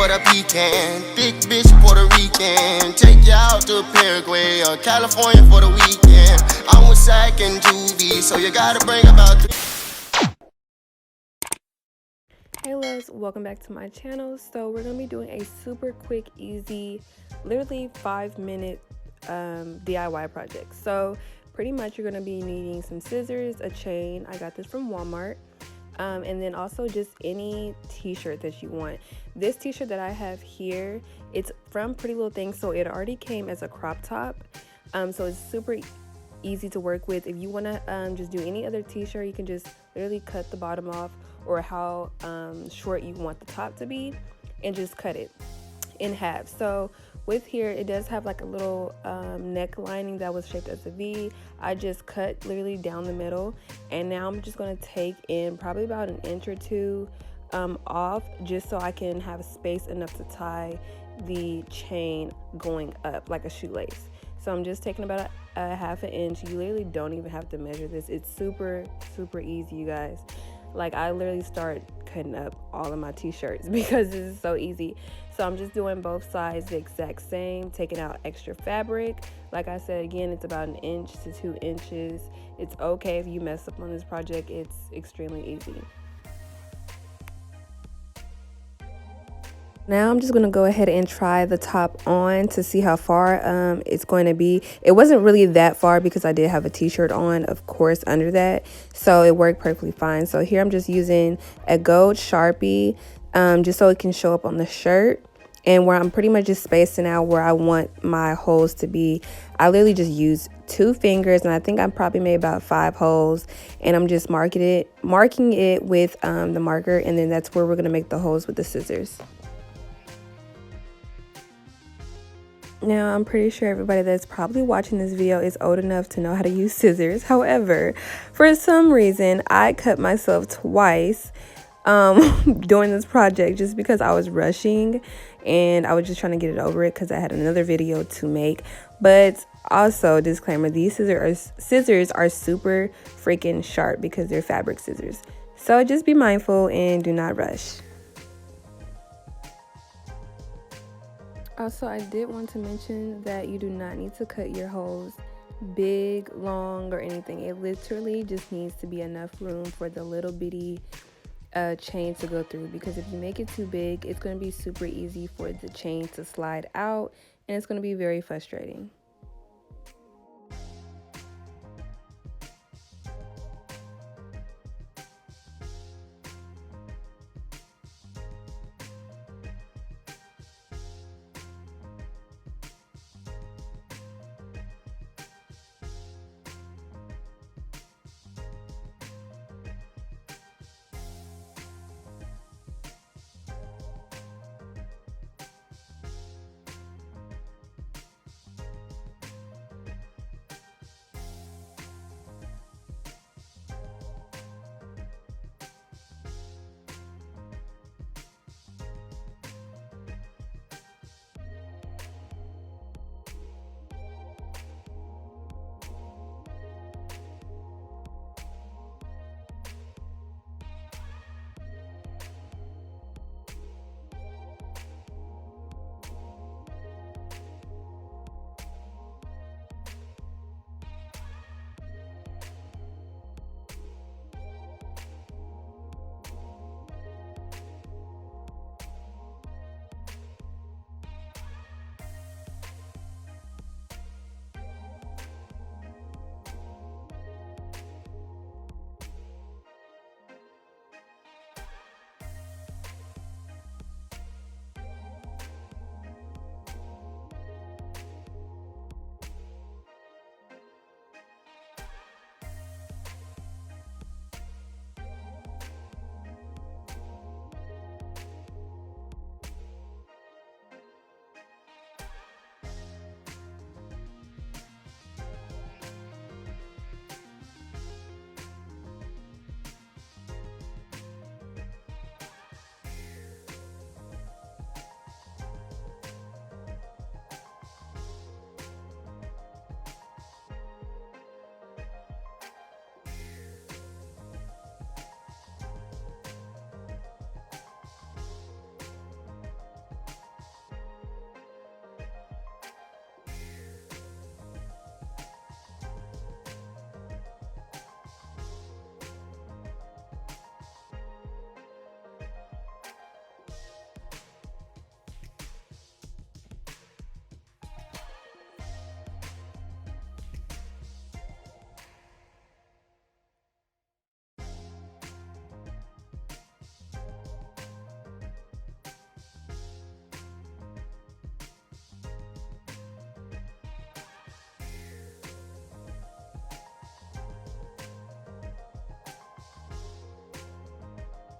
but a pecan. Thick bitch, Puerto Rican. Take you out to Paraguay or California for the weekend. I'm with Sack and Juvie, so you gotta bring about 3. Hey loves, welcome back to my channel. So we're gonna be doing a super quick, easy, literally 5-minute DIY project. So pretty much you're gonna be needing some scissors, a chain. I got this from Walmart. And then also just any t-shirt that you want. This t-shirt that I have here, it's from Pretty Little Thing, so it already came as a crop top. So it's super easy to work with. If you want to just do any other t-shirt, you can just literally cut the bottom off or how short you want the top to be and just cut it in half. So with here, it does have like a little neck lining that was shaped as a V. I just cut literally down the middle, and now I'm just going to take in probably about an inch or two off, just so I can have space enough to tie the chain going up like a shoelace. So I'm just taking about a half an inch. You literally don't even have to measure this. It's super easy, you guys. Like, I literally start cutting up all of my t-shirts because this is so easy. So I'm just doing both sides the exact same, taking out extra fabric. Like I said, again, it's about 1 inch to 2 inches. It's okay if you mess up on this project. It's extremely easy. Now I'm just going to go ahead and try the top on to see how far it's going to be. It wasn't really that far because I did have a t-shirt on, of course, under that. So it worked perfectly fine. So here I'm just using a gold Sharpie just so it can show up on the shirt. And where I'm pretty much just spacing out where I want my holes to be, I literally just use 2 fingers, and I think I probably made about 5 holes. And I'm just marking it with the marker, and then that's where we're going to make the holes with the scissors. Now, I'm pretty sure everybody that's probably watching this video is old enough to know how to use scissors. However, for some reason, I cut myself twice during this project just because I was rushing and I was just trying to get it over it because I had another video to make. But also, disclaimer, these scissors are super freaking sharp because they're fabric scissors. So just be mindful and do not rush. Also, I did want to mention that you do not need to cut your holes big, long, or anything. It literally just needs to be enough room for the little bitty chain to go through, because if you make it too big, it's going to be super easy for the chain to slide out, and it's going to be very frustrating.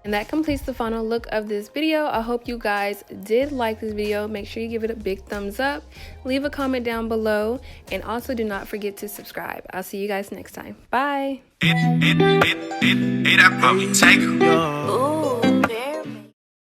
And that completes the final look of this video. I hope you guys did like this video. Make sure you give it a big thumbs up, leave a comment down below, and also do not forget to subscribe. I'll see you guys next time. Bye. It, I probably take 'em.